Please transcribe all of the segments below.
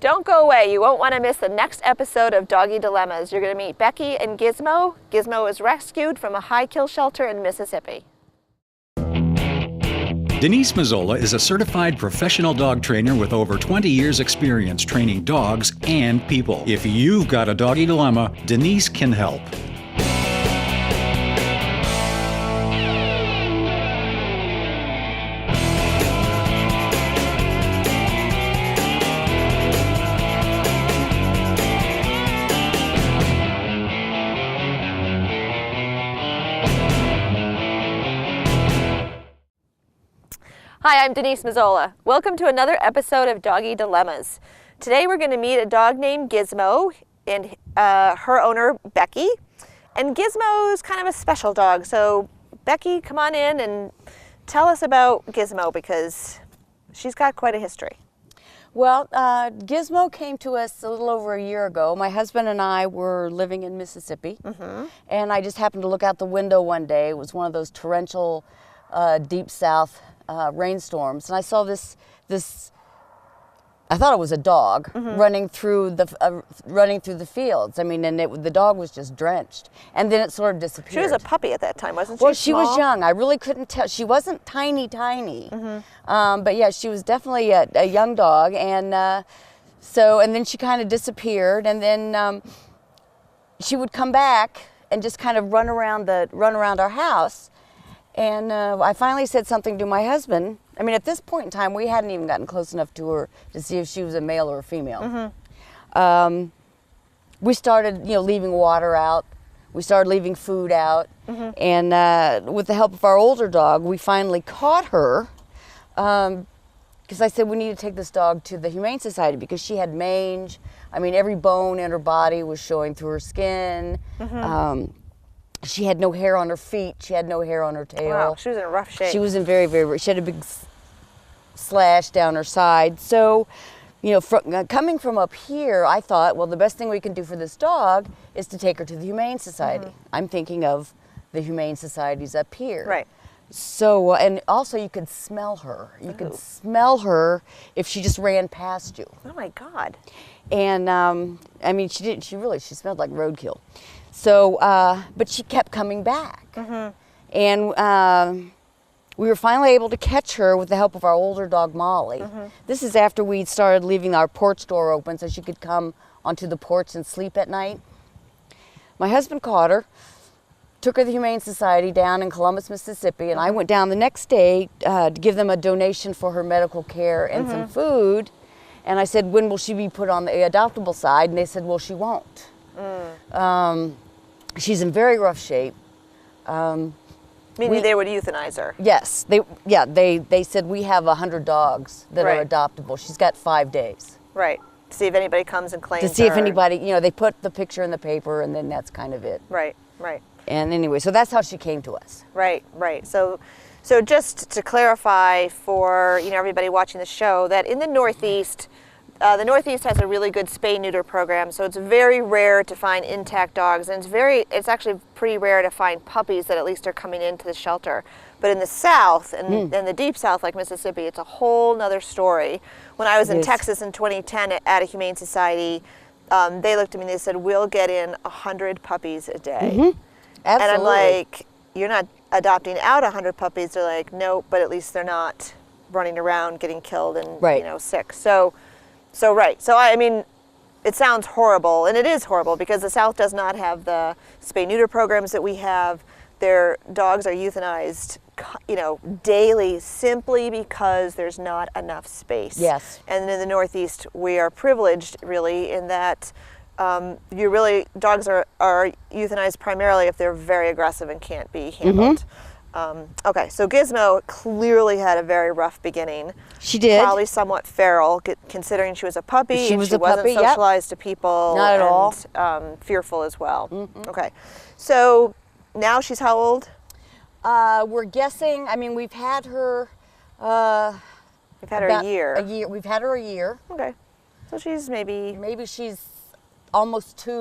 Don't go away. You won't want to miss the next episode of Doggy Dilemmas. You're going to meet Becky and Gizmo. Gizmo was rescued from a high-kill shelter in Mississippi. Denise Mazzola is a certified professional dog trainer with over 20 years experience training dogs and people. If you've got a doggy dilemma, Denise can help. Hi, I'm Denise Mazzola. Welcome to another episode of Doggy Dilemmas. Today we're going to meet a dog named Gizmo and her owner, Becky. And Gizmo's kind of a special dog. So Becky, come on in and tell us about Gizmo because she's got quite a history. Well, Gizmo came to us a little over a year ago. My husband and I were living in Mississippi, and I just happened to look out the window one day. It was one of those torrential deep south rainstorms, and I saw this. I thought it was a dog running through the fields. I mean, and the dog was just drenched, and then it sort of disappeared. She was a puppy at that time, wasn't she? Well, she was young. I really couldn't tell. She wasn't tiny, but yeah, she was definitely a young dog, and and then she kind of disappeared, and then she would come back and just kind of run around our house. And I finally said something to my husband. I mean, at this point in time, we hadn't even gotten close enough to her to see if she was a male or a female. We started, leaving water out. We started leaving food out. And with the help of our older dog, we finally caught her. Because I said, we need to take this dog to the Humane Society because she had mange. I mean, every bone in her body was showing through her skin. She had no hair on her feet. She had no hair on her tail. Wow, she was in rough shape. She was in very, she had a big slash down her side. So, coming from up here, I thought, well, the best thing we can do for this dog is to take her to the Humane Society. I'm thinking of the Humane Societies up here. Right. So, and also you could smell her. You could smell her if she just ran past you. Oh my God. And, I mean, she smelled like roadkill. So, but she kept coming back. And we were finally able to catch her with the help of our older dog, Molly. This is after we started leaving our porch door open so she could come onto the porch and sleep at night. My husband caught her, took her to the Humane Society down in Columbus, Mississippi, and I went down the next day to give them a donation for her medical care and some food. And I said, when will she be put on the adoptable side? And they said, well, she won't. She's in very rough shape. Meaning they would euthanize her? Yes. They said we have 100 dogs that are adoptable. She's got 5 days. Right. To see if anybody comes and claims her. To see if anybody, they put the picture in the paper and then that's kind of it. Right. And anyway, so that's how she came to us. Right. So just to clarify for everybody watching the show, that in the Northeast has a really good spay-neuter program, so it's very rare to find intact dogs, and it's actually pretty rare to find puppies that at least are coming into the shelter. But in the South, and the deep South like Mississippi, it's a whole nother story. When I was in Texas in 2010 at a Humane Society, they looked at me and they said, we'll get in 100 puppies a day. Absolutely. And I'm like, you're not adopting out 100 puppies. They're like, no, but at least they're not running around getting killed and sick. So I mean, it sounds horrible, and it is horrible because the South does not have the spay-neuter programs that we have. Their dogs are euthanized, daily simply because there's not enough space. Yes. And in the Northeast, we are privileged, really, in that dogs are euthanized primarily if they're very aggressive and can't be handled. Okay, so Gizmo clearly had a very rough beginning. She did. Probably somewhat feral, considering she was a puppy. She wasn't socialized to people. Not at all. Fearful as well. Okay, so now she's how old? We're guessing. I mean, we've had her. We've had her a year. We've had her a year. Okay, so she's maybe she's almost 2,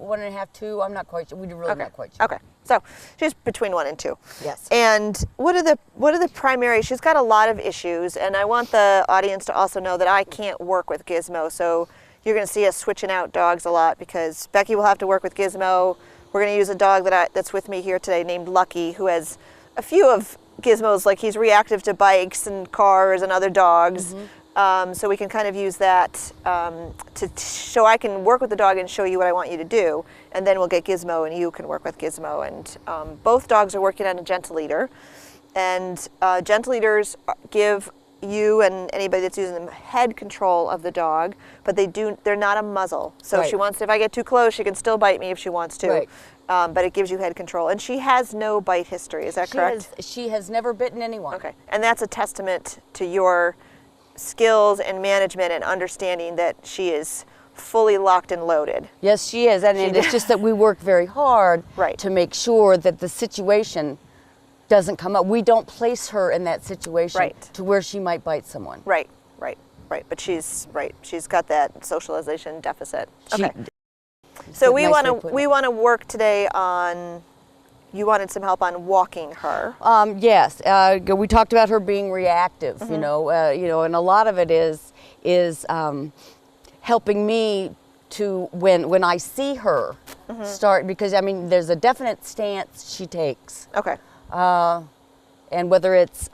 1.5, 2. I'm not quite sure. We're really not quite sure. Okay. So she's between 1 and 2. Yes. And what are the primary? She's got a lot of issues, and I want the audience to also know that I can't work with Gizmo. So you're going to see us switching out dogs a lot because Becky will have to work with Gizmo. We're going to use a dog that's with me here today named Lucky, who has a few of Gizmo's, like he's reactive to bikes and cars and other dogs. So we can kind of use that so I can work with the dog and show you what I want you to do. And then we'll get Gizmo and you can work with Gizmo. And both dogs are working on a gentle leader. And gentle leaders give you and anybody that's using them head control of the dog, but they're not a muzzle. So if I get too close, she can still bite me if she wants to. Right. But it gives you head control. And she has no bite history, is that correct? She has never bitten anyone. Okay. And that's a testament to your skills and management and understanding that she is fully locked and loaded. Yes, she is. And it's just that we work very hard to make sure that the situation doesn't come up. We don't place her in that situation to where she might bite someone. Right. But she's got that socialization deficit. Okay. So we want to work today on. You wanted some help on walking her. Yes, we talked about her being reactive. You know, and a lot of it is helping me to when I see her start, because I mean there's a definite stance she takes. Okay. And whether it's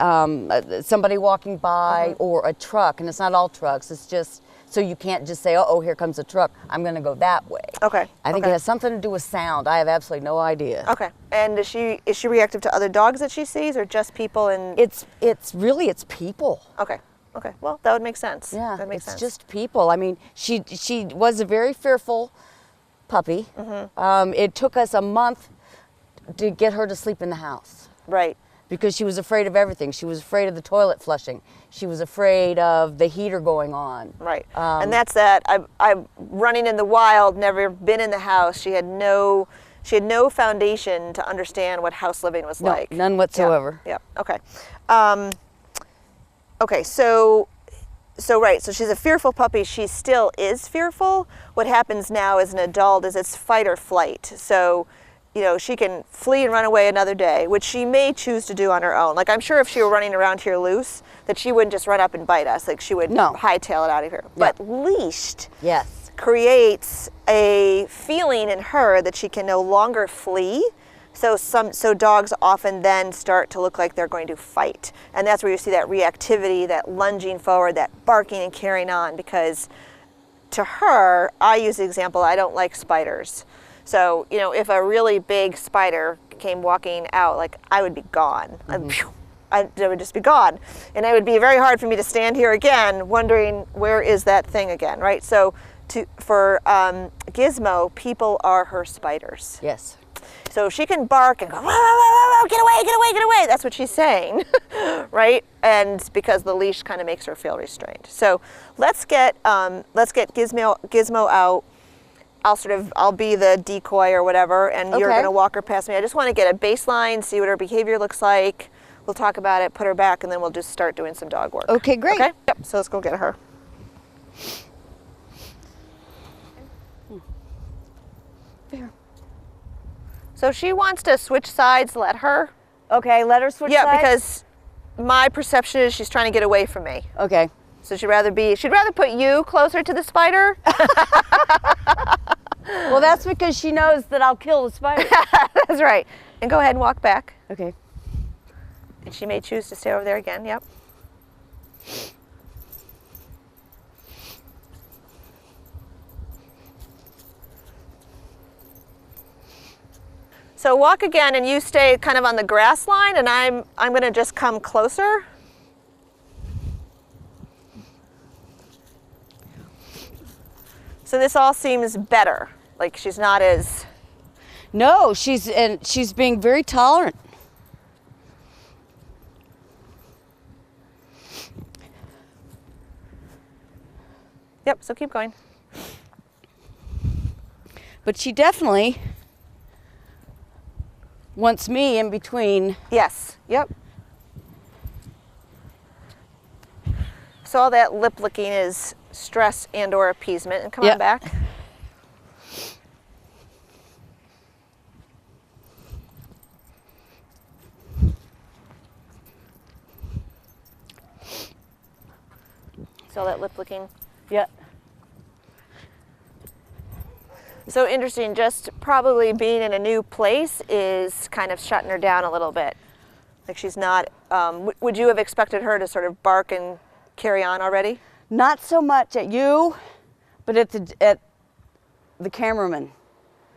somebody walking by or a truck, and it's not all trucks, it's just, so you can't just say, oh, here comes a truck, I'm going to go that way. Okay. I think it has something to do with sound. I have absolutely no idea. Okay. And is she reactive to other dogs that she sees, or just people? And it's people. Okay. Well, that would make sense. Yeah, that makes sense. It's just people. I mean, she was a very fearful puppy. It took us a month to get her to sleep in the house. Right. Because she was afraid of everything. She was afraid of the toilet flushing. She was afraid of the heater going on. Right. And that's that. I'm running in the wild, never been in the house. She had no foundation to understand what house living was like. None whatsoever. Yeah. Okay. Okay. So she's a fearful puppy. She still is fearful. What happens now as an adult is it's fight or flight. So, she can flee and run away another day, which she may choose to do on her own. Like, I'm sure if she were running around here loose, that she wouldn't just run up and bite us. Like, she would hightail it out of here. Yeah. But leashed Yes. creates a feeling in her that she can no longer flee. So dogs often then start to look like they're going to fight. And that's where you see that reactivity, that lunging forward, that barking and carrying on. Because to her, I use the example, I don't like spiders. So, if a really big spider came walking out, like, I would be gone. I would just be gone. And it would be very hard for me to stand here again wondering, where is that thing again, right? So for Gizmo, people are her spiders. Yes. So she can bark and go, whoa, whoa, whoa, whoa, get away, get away, get away. That's what she's saying, right? And because the leash kind of makes her feel restrained. So let's get Gizmo out. I'll be the decoy or whatever, and you're going to walk her past me. I just want to get a baseline, see what her behavior looks like. We'll talk about it, put her back, and then we'll just start doing some dog work. Okay, great. Okay? Yep, so let's go get her. There. So she wants to switch sides, let her. Okay, let her switch sides? Yeah, because my perception is she's trying to get away from me. Okay. So she'd rather put you closer to the spider. Well, that's because she knows that I'll kill the spider. That's right. And go ahead and walk back. Okay. And she may choose to stay over there again. Yep. So walk again, and you stay kind of on the grass line, and I'm going to just come closer. So this all seems better. Like she's not as... No, she's being very tolerant. Yep, so keep going. But she definitely wants me in between. Yes, yep. So all that lip licking is stress and or appeasement. And come on back. So all that lip licking. Yeah. So interesting, just probably being in a new place is kind of shutting her down a little bit. Like she's not, would you have expected her to sort of bark and carry on already? Not so much at you, but at the cameraman.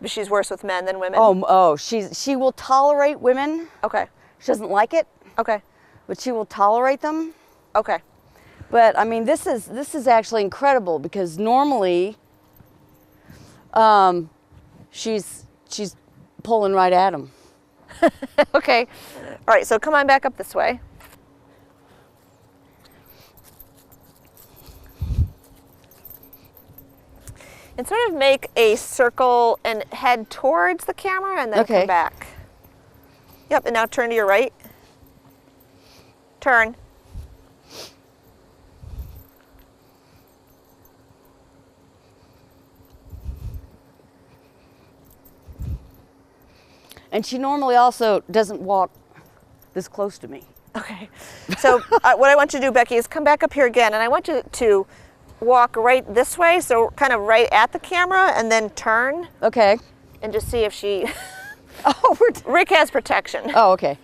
But she's worse with men than women? Oh, she will tolerate women. Okay. She doesn't like it. Okay. But she will tolerate them. Okay. But I mean, this is actually incredible because normally, she's pulling right at him. Okay. All right. So come on back up this way. And sort of make a circle and head towards the camera and then come back. Yep, and now turn to your right. Turn. And she normally also doesn't walk this close to me. Okay. So what I want you to do, Becky, is come back up here again, and I want you to walk right this way, so kind of right at the camera, and then turn. Okay. And just see if she... Oh, Rick has protection. Oh, okay.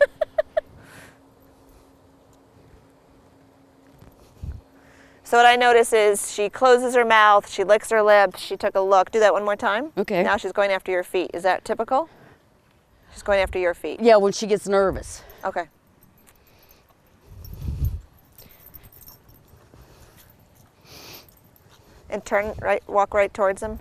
So what I notice is she closes her mouth, she licks her lips, she took a look. Do that one more time. Okay. Now she's going after your feet. Is that typical? She's going after your feet. Yeah, when she gets nervous. Okay. And turn right, walk right towards him.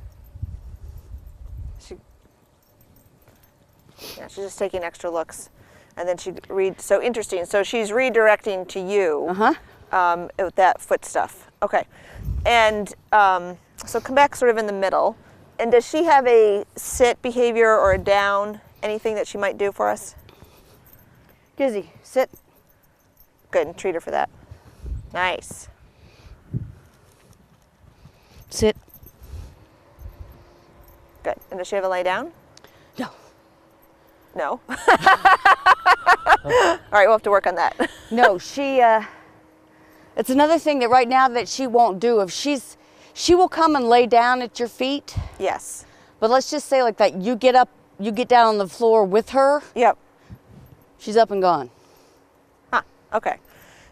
Yeah, she's just taking extra looks. And then she so interesting. So she's redirecting to you. With that foot stuff. Okay. And so come back sort of in the middle. And does she have a sit behavior or a down? Anything that she might do for us? Gizzy, sit. Good, and treat her for that. Nice. Sit. Good. And does she have a lay down? No. No? All right, we'll have to work on that. No, it's another thing that right now that she won't do. If she will come and lay down at your feet. Yes. But let's just say like that, you get down on the floor with her. Yep. She's up and gone. Huh, okay.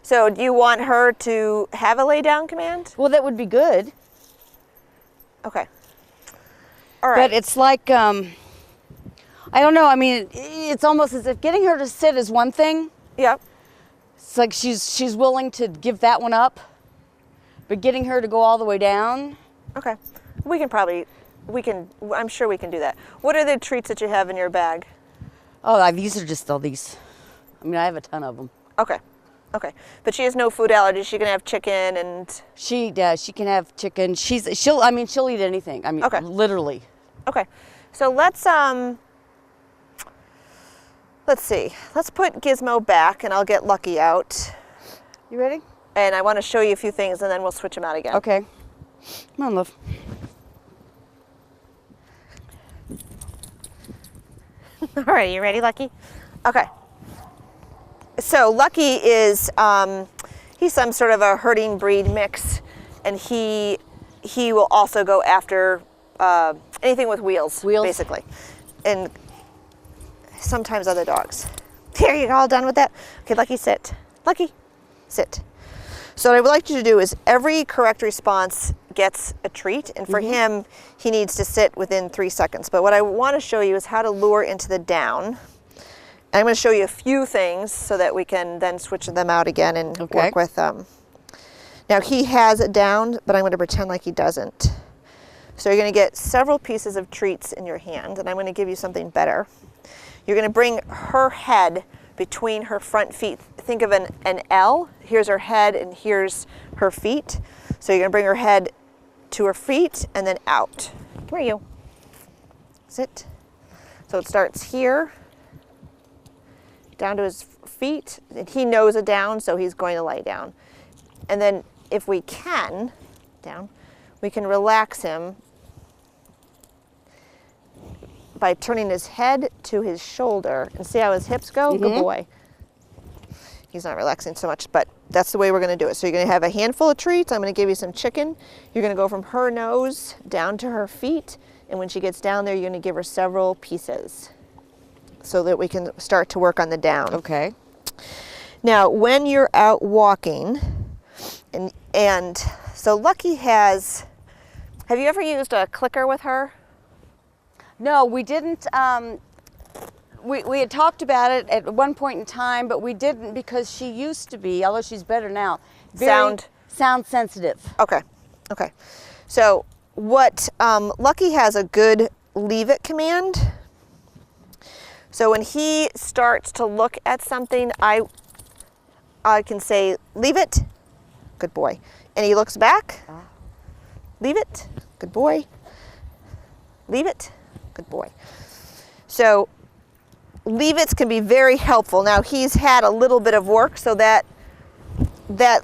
So do you want her to have a lay down command? Well, that would be good. Okay. All right. But it's like, I don't know. I mean, it's almost as if getting her to sit is one thing. Yep. It's like she's willing to give that one up, but getting her to go all the way down. Okay. I'm sure we can do that. What are the treats that you have in your bag? Oh, these are just all these. I mean, I have a ton of them. Okay. Okay. But she has no food allergies. She can have chicken and... She can have chicken. She'll eat anything. I mean, okay. Literally. Okay. So let's see. Let's put Gizmo back and I'll get Lucky out. You ready? And I want to show you a few things and then we'll switch them out again. Okay. Come on, love. All right, you ready, Lucky? Okay. So Lucky is, he's some sort of a herding breed mix, and he will also go after anything with wheels, basically. And sometimes other dogs. There you go, all done with that? Okay, Lucky, sit. Lucky, sit. So what I would like you to do is every correct response gets a treat, and for him, he needs to sit within 3 seconds. But what I want to show you is how to lure into the down. And I'm going to show you a few things so that we can then switch them out again and work with them. Now he has it down, but I'm going to pretend like he doesn't. So you're going to get several pieces of treats in your hand, and I'm going to give you something better. You're going to bring her head between her front feet. Think of an L. Here's her head and here's her feet. So you're going to bring her head to her feet and then out. Come here, you. Sit. So it starts here, down to his feet. And he knows a down, so he's going to lay down. And then if we can, down, we can relax him by turning his head to his shoulder. And see how his hips go? Good boy. He's not relaxing so much, but that's the way we're going to do it. So you're going to have a handful of treats. I'm going to give you some chicken. You're going to go from her nose down to her feet, And when she gets down there, you're going to give her several pieces so that we can start to work on the down. Okay. Now, when you're out walking, and so Lucky has, have you ever used a clicker with her? No, we didn't. We had talked about it at one point in time, but we didn't because she used to be, although she's better now, very sound sensitive. Okay, okay. So what, Lucky has a good leave it command. So when he starts to look at something, I can say, leave it, good boy. And he looks back, leave it, good boy. Leave it, good boy. So leave it's can be very helpful. Now he's had a little bit of work, so that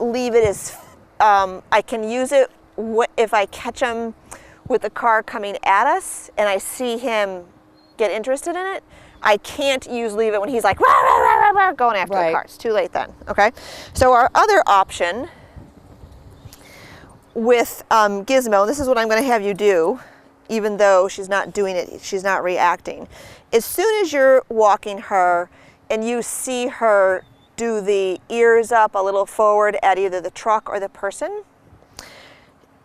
leave it is, I can use it if I catch him with the car coming at us and I see him get interested in it. I can't use leave it when he's like rah, rah, rah, rah, rah, going after the car. It's too late then. Okay. So our other option with Gizmo, this is what I'm going to have you do, even though she's not doing it, she's not reacting. As soon as you're walking her and you see her do the ears up a little forward at either the truck or the person,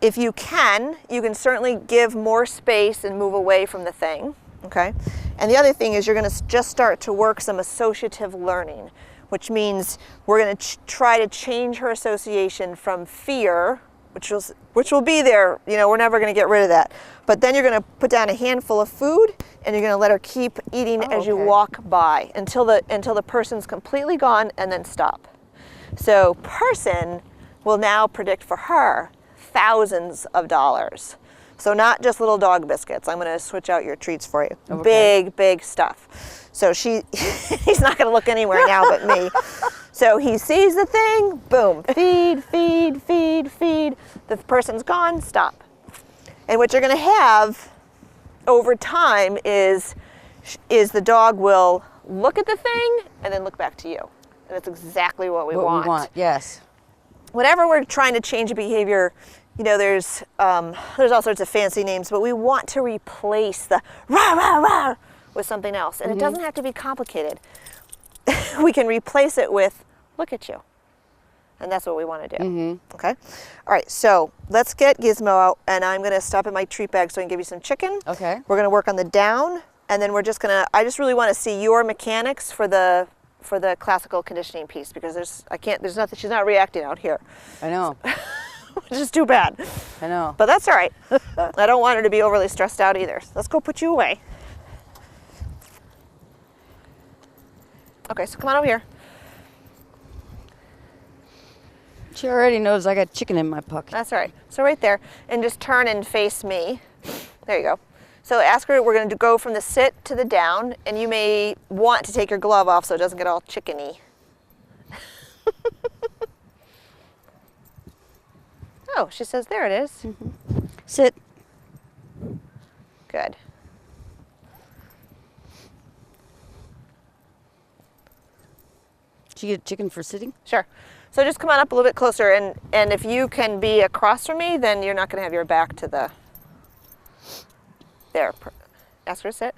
if you can certainly give more space and move away from the thing, okay? And the other thing is you're going to just start to work some associative learning, which means we're going to try to change her association from fear, which will be there, you know, we're never going to get rid of that. But then you're going to put down a handful of food and you're going to let her keep eating as you walk by until the person's completely gone, and then stop. So person will now predict for her thousands of dollars. So not just little dog biscuits. I'm going to switch out your treats for you. Okay. Big stuff. So he's not going to look anywhere now but me. So he sees the thing, boom, feed, feed, feed, feed. The person's gone, stop. And what you're going to have over time is the dog will look at the thing and then look back to you. And that's exactly what we want. We want, yes. Whenever we're trying to change a behavior, you know, there's all sorts of fancy names, but we want to replace the rah, rah, rah with something else. And it doesn't have to be complicated. We can replace it with, look at you. And that's what we want to do. Okay? All right, so let's get Gizmo out, and I'm going to stop at my treat bag so I can give you some chicken. Okay. We're going to work on the down, and then we're just going to, I just really want to see your mechanics for the classical conditioning piece, because there's nothing, she's not reacting out here. I know. Which is too bad. I know. But that's all right. I don't want her to be overly stressed out either. Let's go put you away. Okay, so come on over here. She already knows I got chicken in my pocket. That's all right. So right there, and just turn and face me. There you go. So ask her, we're going to go from the sit to the down, and you may want to take your glove off so it doesn't get all chickeny. Oh, she says there it is. Sit. Good. Did you get chicken for sitting? Sure. So just come on up a little bit closer, and if you can be across from me, then you're not going to have your back to the... There. Ask her to sit.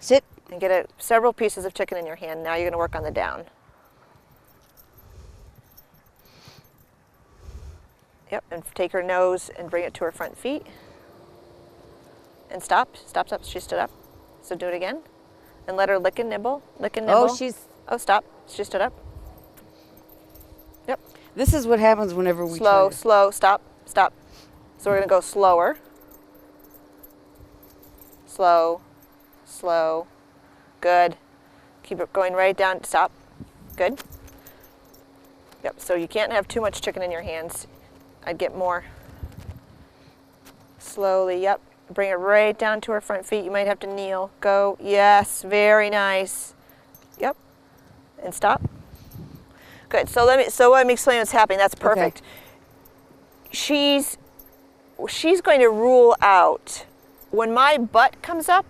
Sit. And get several pieces of chicken in your hand. Now you're going to work on the down. Yep, and take her nose and bring it to her front feet. And stop. Stop, stop. She stood up. So do it again. And let her lick and nibble. Lick and nibble. Oh, stop. She stood up. Yep. This is what happens whenever we slow, try slow, stop, stop. So we're going to go slower. Slow, slow. Good. Keep it going right down. Stop. Good. Yep, so you can't have too much chicken in your hands. I'd get more. Slowly, yep. Bring it right down to her front feet. You might have to kneel. Go. Yes, very nice. Yep. And stop. Good. So let me explain what's happening. That's perfect. Okay. She's going to rule out when my butt comes up,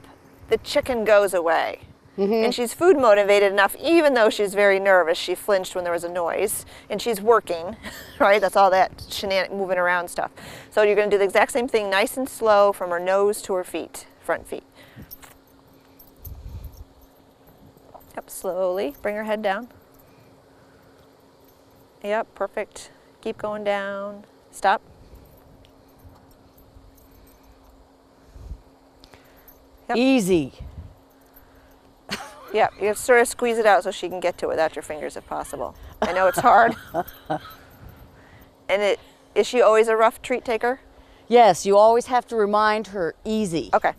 the chicken goes away. and she's food motivated enough, even though she's very nervous. She flinched when there was a noise, and she's working, right? That's all that moving around stuff. So you're going to do the exact same thing, nice and slow, from her nose to her feet, front feet. Yep, slowly, bring her head down. Yep, perfect. Keep going down. Stop. Yep. Easy. Yeah, you have to sort of squeeze it out so she can get to it without your fingers if possible. I know it's hard. And is she always a rough treat taker? Yes, you always have to remind her easy. Okay.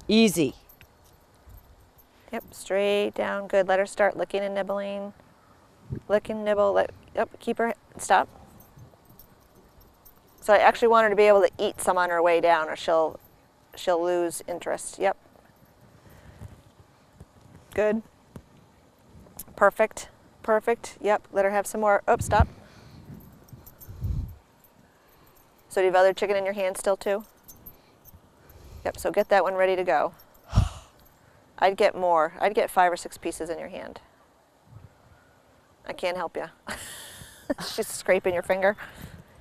Easy. Yep, straight down, good. Let her start licking and nibbling. Lick and nibble, yep, keep her, stop. So I actually want her to be able to eat some on her way down or she'll lose interest. Yep. Good. Perfect. Perfect. Yep. Let her have some more. Oh, stop. So do you have other chicken in your hand still too? Yep. So get that one ready to go. I'd get more. I'd get 5 or 6 pieces in your hand. I can't help you. She's scraping your finger.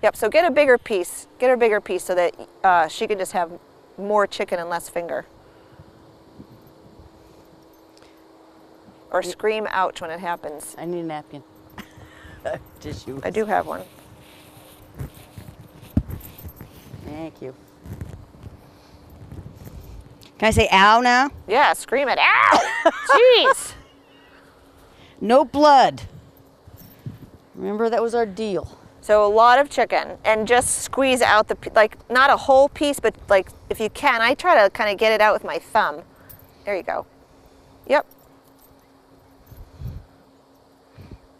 Yep. So get a bigger piece. Get her a bigger piece so that she can just have more chicken and less finger. Or scream ouch when it happens. I need a napkin. Tissue. I do have one. Thank you. Can I say ow now? Yeah, scream it. Ow! Jeez! No blood. Remember, that was our deal. So a lot of chicken, and just squeeze out the, like, not a whole piece, but like, if you can, I try to kind of get it out with my thumb. There you go. Yep.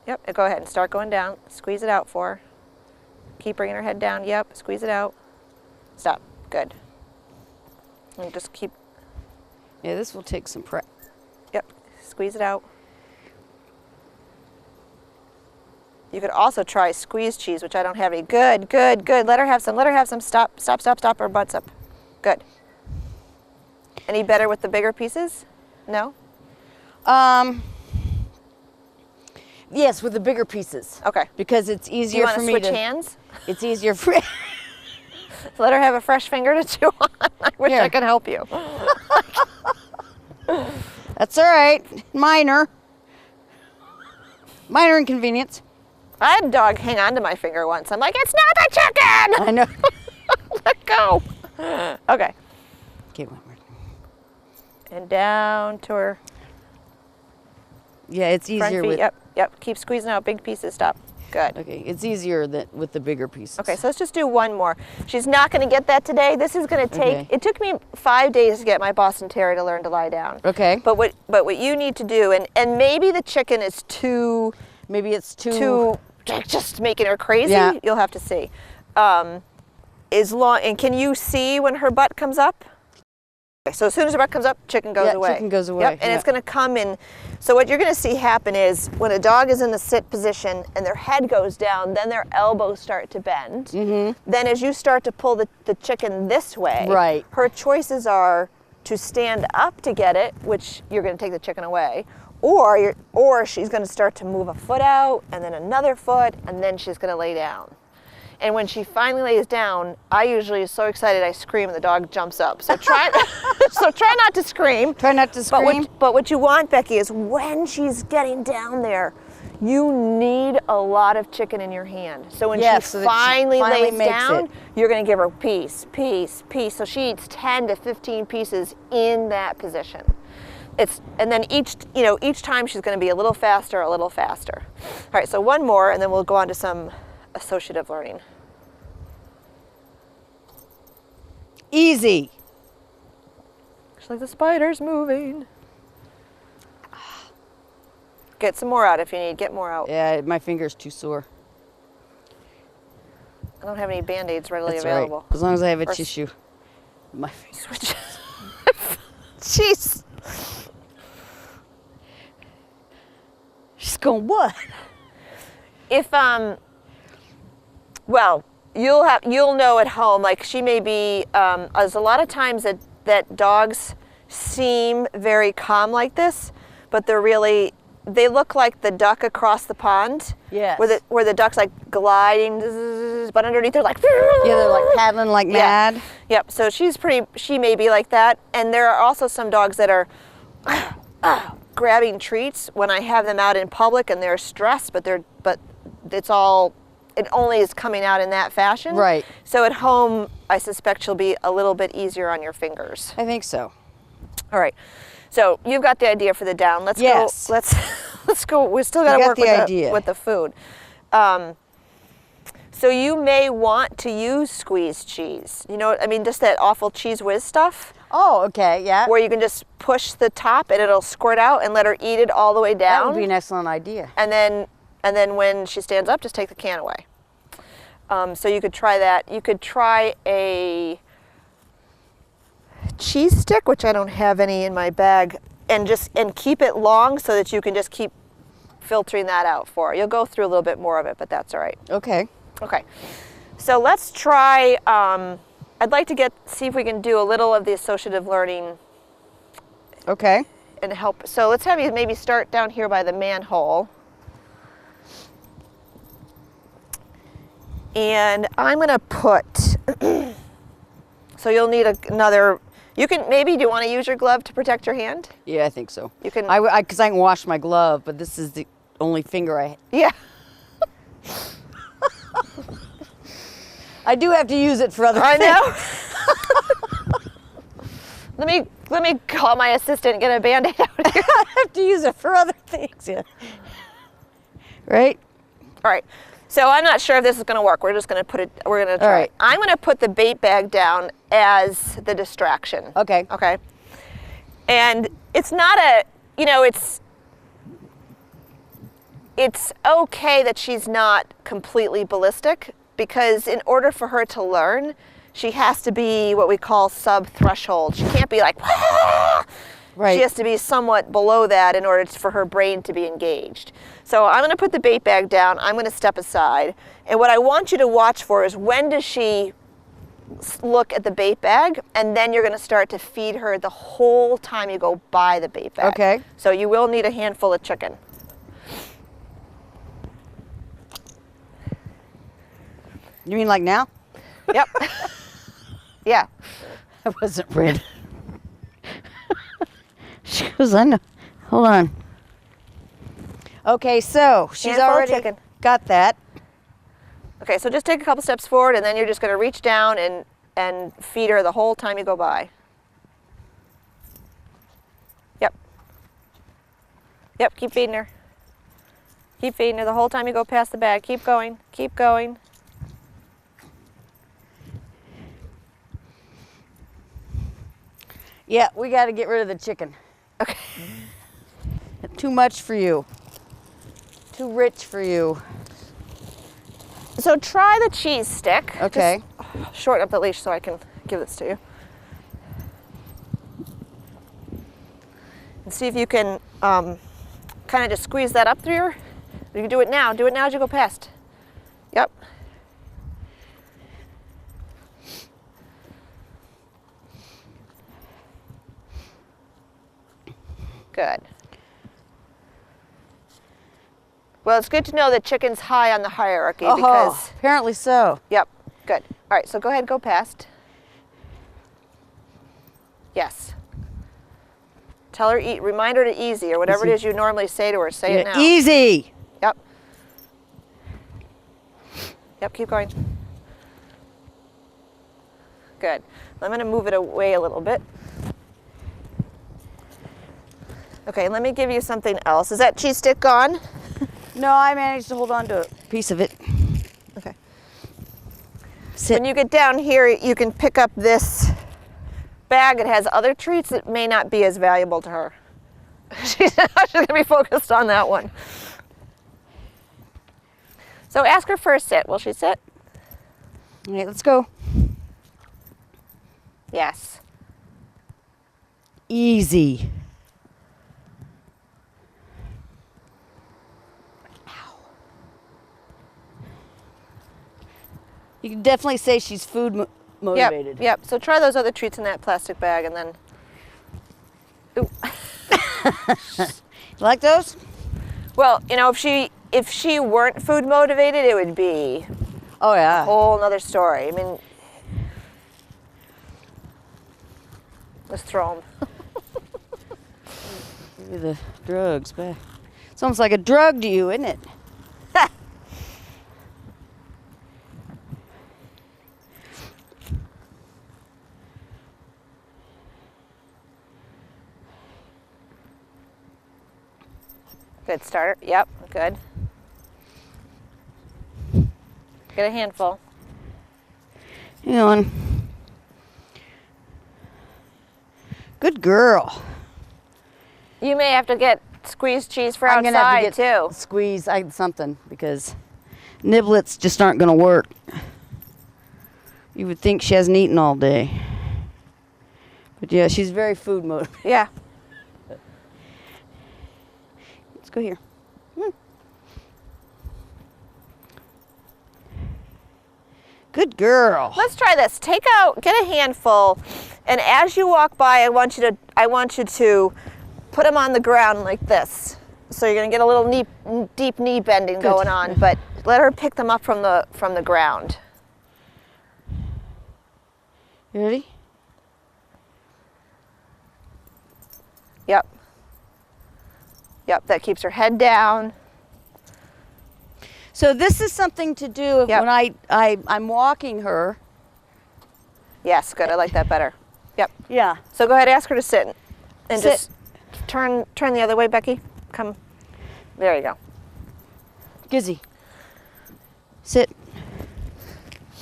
Yep, and go ahead and start going down. Squeeze it out for her. Keep bringing her head down. Yep, squeeze it out. Stop. Good. And just keep. Yeah, this will take some prep. Yep, squeeze it out. You could also try squeeze cheese, which I don't have any. Good, good, good. Let her have some. Let her have some. Stop, stop, stop, stop. Her butt's up. Good. Any better with the bigger pieces? No? Yes, with the bigger pieces. Okay. Because it's Do you easier want for to me switch to. hands? It's easier for. Let her have a fresh finger to chew on. I wish Here. I could help you. That's all right. Minor. Minor inconvenience. I had a dog hang on to my finger once. I'm like, it's not the chicken! I know. Let go. Okay. Okay, one more. And down to her Yeah, it's front easier feet. with. Yep, yep. Keep squeezing out big pieces. Stop. Good. Okay, it's easier with the bigger pieces. Okay, so let's just do one more. She's not going to get that today. This is going to take, Okay. it took me 5 days to get my Boston Terrier to learn to lie down. Okay. But what you need to do, and maybe the chicken is too Maybe it's too. just making her crazy. Yeah. You'll have to see. And can you see when her butt comes up? Okay, so as soon as her butt comes up, chicken goes Yeah, away. chicken goes away, Yep, and yeah. it's going to come in. So what you're going to see happen is when a dog is in the sit position and their head goes down, then their elbows start to bend. Mm-hmm. Then as you start to pull the chicken this way, Right. her choices are to stand up to get it, which you're going to take the chicken away, or she's going to start to move a foot out and then another foot, and then she's going to lay down. And when she finally lays down, I usually is so excited I scream and the dog jumps up. So try not to scream. Try not to scream. But what you want, Becky, is when she's getting down there, you need a lot of chicken in your hand. So when Yes, she so that she finally finally lays makes down, it. you're going to give her piece. So she eats 10 to 15 pieces in that position. And then each time she's going to be a little faster. All right, so one more, and then we'll go on to some associative learning. Easy. Looks like the spider's moving. Get some more out if you need. Get more out. Yeah, my finger's too sore. I don't have any Band-Aids readily That's available. right. As long as I have a Or- tissue. My finger. Switch. Jeez. She's going what? If well, you'll know at home. Like she may be. There's a lot of times that dogs seem very calm like this, but they look like the duck across the pond. Yes. Where the duck's like gliding, but underneath they're like. Yeah, they're like paddling like mad. Yep. So she may be like that, and there are also some dogs that are grabbing treats when I have them out in public, and they're stressed, but it only is coming out in that fashion. Right. So at home, I suspect she'll be a little bit easier on your fingers. I think so. All right. So you've got the idea for the down. Let's Yes. go. Let's go. We still got to work with the food. So you may want to use squeezed cheese. You know, I mean, just that awful Cheese Whiz stuff. Oh, okay, yeah. Where you can just push the top and it'll squirt out and let her eat it all the way down. That would be an excellent idea. And then when she stands up, just take the can away. So you could try that. You could try a cheese stick, which I don't have any in my bag, and keep it long so that you can just keep filtering that out for her. You'll go through a little bit more of it, but that's all right. Okay. Okay. So let's try. I'd like to see if we can do a little of the associative learning. Okay. And help. So let's have you maybe start down here by the manhole. And I'm going to put, so you'll need another, do you want to use your glove to protect your hand? Yeah, I think so. You can. Because I can wash my glove, but this is the only finger I. Yeah. I do have to use it for other I things. know. Let me call my assistant and get a Band-Aid out here. I have to use it for other things, yeah. Right? All right. So I'm not sure if this is going to work. We're just going to put it, we're going to try. All right. I'm going to put the bait bag down as the distraction. Okay. Okay. And it's not it's okay that she's not completely ballistic, because in order for her to learn, she has to be what we call sub-threshold. She can't be like, Right. She has to be somewhat below that in order for her brain to be engaged. So I'm going to put the bait bag down. I'm going to step aside. And what I want you to watch for is, when does she look at the bait bag? And then you're going to start to feed her the whole time you go by the bait bag. Okay. So you will need a handful of chicken. You mean like now? Yep. Yeah. I wasn't ready. She goes, I know. Hold on. Okay, so she's Handful of already chicken. got that. Okay, so just take a couple steps forward, and then you're just going to reach down and feed her the whole time you go by. Yep. Yep, keep feeding her. Keep feeding her the whole time you go past the bag. Keep going. Keep going. Yeah, we got to get rid of the chicken. Okay. Too much for you. Too rich for you. So try the cheese stick. Okay. Just shorten up the leash so I can give this to you. And see if you can kind of just squeeze that up through her. You can do it now. Do it now as you go past. Yep. Good. Well, it's good to know that chicken's high on the hierarchy because. Apparently so. Yep. Good. All right. So go ahead and go past. Yes. Tell her eat. Remind her to easy, or whatever it is you normally say to her. Say it now. Easy. Yep. Yep. Keep going. Good. I'm going to move it away a little bit. Okay, let me give you something else. Is that cheese stick gone? No, I managed to hold on to a piece of it. Okay. Sit. When you get down here, you can pick up this bag. It has other treats that may not be as valuable to her. She's going to be focused on that one. So ask her for a sit. Will she sit? All right, let's go. Yes. Easy. You can definitely say she's food motivated. Yep. So try those other treats in that plastic bag, and then. Like those? Well, you know, if she weren't food motivated, it would be Oh yeah. a whole nother story. I mean, let's throw them. Give you the drugs back. It's almost like a drug to you, isn't it? Good starter. Yep, good. Get a handful. Hang on. Good girl. You may have to get squeezed cheese for I'm gonna outside have to get too. squeeze something because niblets just aren't gonna work. You would think she hasn't eaten all day. But yeah, she's very food motivated. Yeah. Let's go here. Good girl. Let's try this. Get a handful, and as you walk by, I want you to put them on the ground like this. So you're gonna get a little deep knee bending going on, but let her pick them up from the ground. You ready? Yep. Yep, that keeps her head down. So this is something to do Yep. when I'm walking her. Yes, good. I like that better. Yep. Yeah. So go ahead, ask her to sit and Sit. just turn the other way, Becky. Come. There you go. Gizzy. Sit.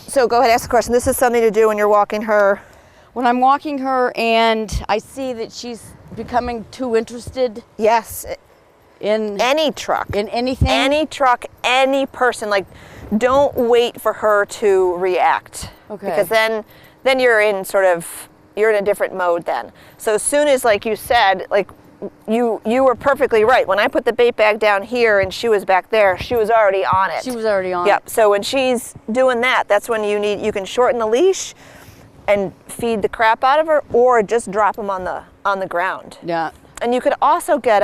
So go ahead, ask the question. This is something to do when you're walking her. When I'm walking her and I see that she's becoming too interested Yes, in any truck. anything. Any truck, any person. Like, don't wait for her to react. Okay. Because then you're in a different mode then. So as soon as, like you said, like you were perfectly right. When I put the bait bag down here and she was back there, she was already on it. She was already on Yep. it. So when she's doing that, that's when you can shorten the leash and feed the crap out of her, or just drop them on the ground. Yeah. And you could also get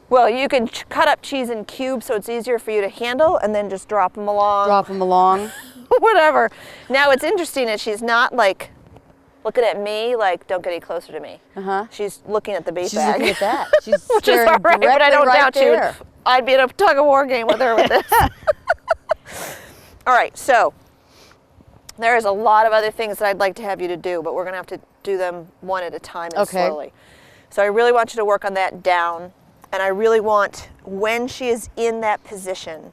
well, you can cut up cheese in cubes so it's easier for you to handle, and then just drop them along. Drop them along. Whatever. Now what's interesting is she's not like looking at me like, don't get any closer to me. Uh-huh. She's looking at the bait She's bag. looking at that. She's Which is staring all right, but I don't directly doubt there. you. I'd be in a tug of war game with her with this. All right, so there's a lot of other things that I'd like to have you to do, but we're going to have to do them one at a time and Okay. slowly. So I really want you to work on that down, and I really want, when she is in that position,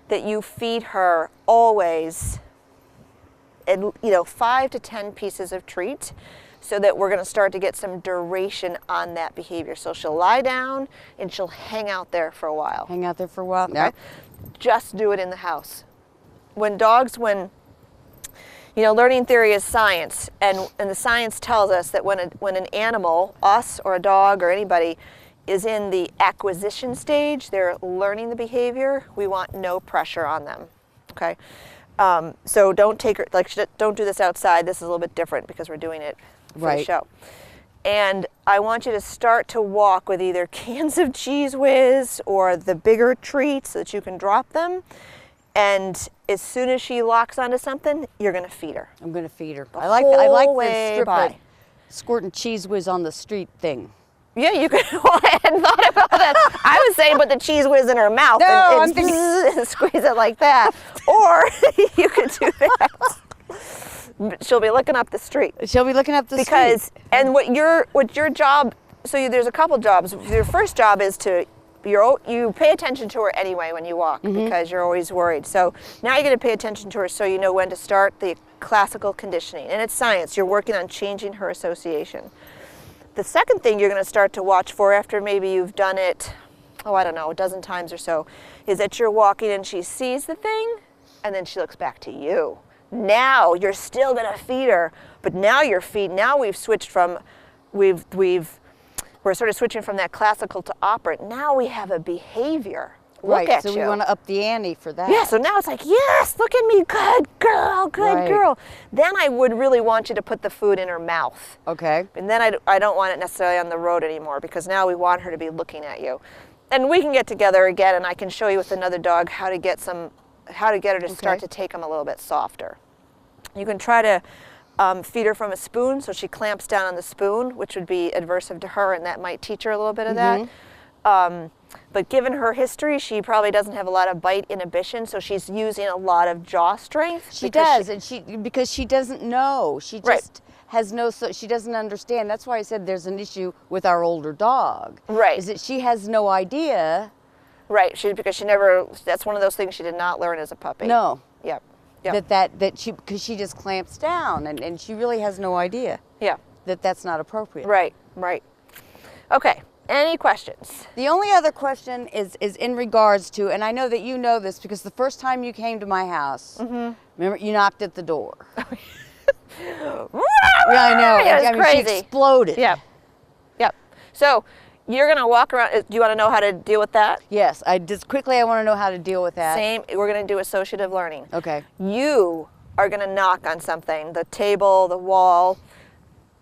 that you feed her always 5 to 10 pieces of treat, so that we're going to start to get some duration on that behavior. So she'll lie down and she'll hang out there for a while. Hang out there for a while. Okay? Just do it in the house. Learning theory is science, and the science tells us that when an animal, us or a dog or anybody, is in the acquisition stage, they're learning the behavior, we want no pressure on them. Okay? So don't take her, don't do this outside. This is a little bit different because we're doing it for the Right. show. And I want you to start to walk with either cans of Cheese Whiz or the bigger treats so that you can drop them. And as soon as she locks onto something, you're going to feed her. I'm going to feed her. The I like whole the way strip by. of squirting cheese whiz on the street thing. Yeah, you could. Well, I hadn't thought about that. I was saying put the Cheese Whiz in her mouth No, and and squeeze it like that. Or you could do that. She'll be looking up the street. She'll be looking up the Because, street. and what your job, there's a couple jobs. Your first job is you pay attention to her anyway when you walk, because you're always worried. So now you're going to pay attention to her so you know when to start the classical conditioning. And it's science. You're working on changing her association. The second thing you're going to start to watch for after maybe you've done it, a dozen times or so, is that you're walking and she sees the thing and then she looks back to you. Now you're still going to feed her, but now we've switched from, we're sort of switching from that classical to operant. Now we have a behavior. Look at so you. we want to up the ante for that. Yeah, so now it's like, yes, look at me, good girl, good Right. girl. Then I would really want you to put the food in her mouth. Okay. And then I don't want it necessarily on the road anymore, because now we want her to be looking at you. And we can get together again, and I can show you with another dog how to get her to start to take them a little bit softer. You can try to feed her from a spoon, so she clamps down on the spoon, which would be adversive to her, and that might teach her a little bit of that. But given her history, she probably doesn't have a lot of bite inhibition, so she's using a lot of jaw strength. She does, because she doesn't know. She just Right. has no, she doesn't understand. That's why I said there's an issue with our older dog. Right. Is that she has no idea. Right, because she never, that's one of those things she did not learn as a puppy. No. Yep. Yep. Because she just clamps down, and she really has no idea Yeah. that that's not appropriate. Right, right. Okay, any questions? The only other question is in regards to, and I know that you know this because the first time you came to my house, remember, you knocked at the door. Yeah, I know. It was She crazy. exploded. Yep. Yep. So you're gonna walk around. Do you want to know how to deal with that? Yes, I want to know how to deal with that. Same. We're gonna do associative learning. Okay. You are gonna knock on something, the table, the wall.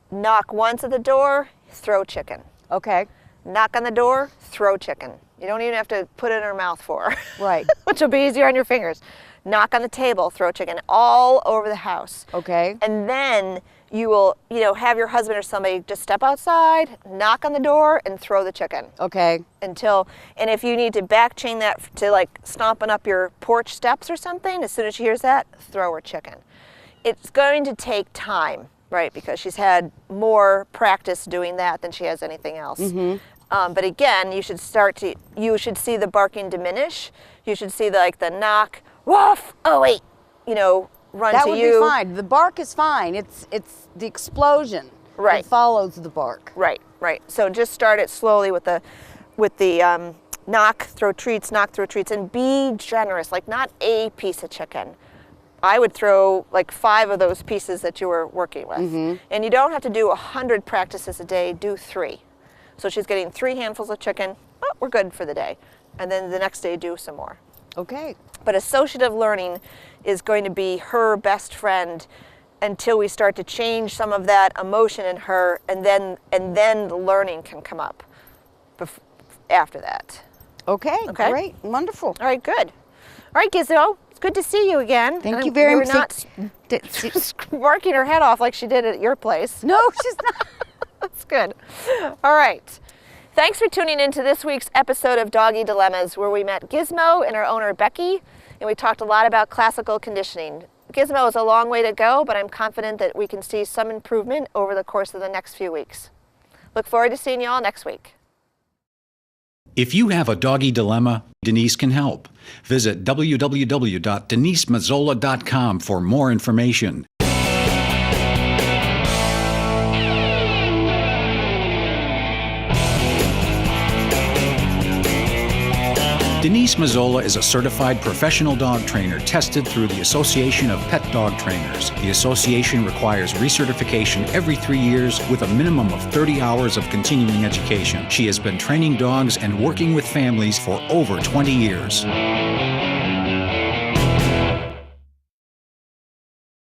Knock once at the door, throw chicken. Okay. Knock on the door, throw chicken. You don't even have to put it in her mouth for her. Right. Which will be easier on your fingers. Knock on the table, throw chicken all over the house. Okay. And then you will, have your husband or somebody just step outside, knock on the door, and throw the chicken. Okay. And if you need to back chain that to like stomping up your porch steps or something, as soon as she hears that, throw her chicken. It's going to take time, right? Because she's had more practice doing that than she has anything else. But again, you should see the barking diminish. You should see the knock, woof, oh wait, run That to would you. be fine. The bark is fine. It's the explosion Right. that follows the bark. Right, right. So just start it slowly with the knock, throw treats, and be generous. Like not a piece of chicken. I would throw like 5 of those pieces that you were working with. And you don't have to do 100 practices a day, do 3. So she's getting 3 handfuls of chicken, we're good for the day. And then the next day do some more. Okay. But associative learning is going to be her best friend until we start to change some of that emotion in her, and then the learning can come up after that. Okay. Okay. Great. Wonderful. All right, good. All right, Gizmo, it's good to see you again. Thank And you very we're much. not working her head off like she did at your place. No, she's not. That's good. All right. Thanks for tuning in to this week's episode of Doggy Dilemmas, where we met Gizmo and her owner, Becky, and we talked a lot about classical conditioning. Gizmo is a long way to go, but I'm confident that we can see some improvement over the course of the next few weeks. Look forward to seeing you all next week. If you have a doggy dilemma, Denise can help. Visit www.denisemazzola.com for more information. Denise Mazzola is a certified professional dog trainer tested through the Association of Pet Dog Trainers. The association requires recertification every 3 years with a minimum of 30 hours of continuing education. She has been training dogs and working with families for over 20 years.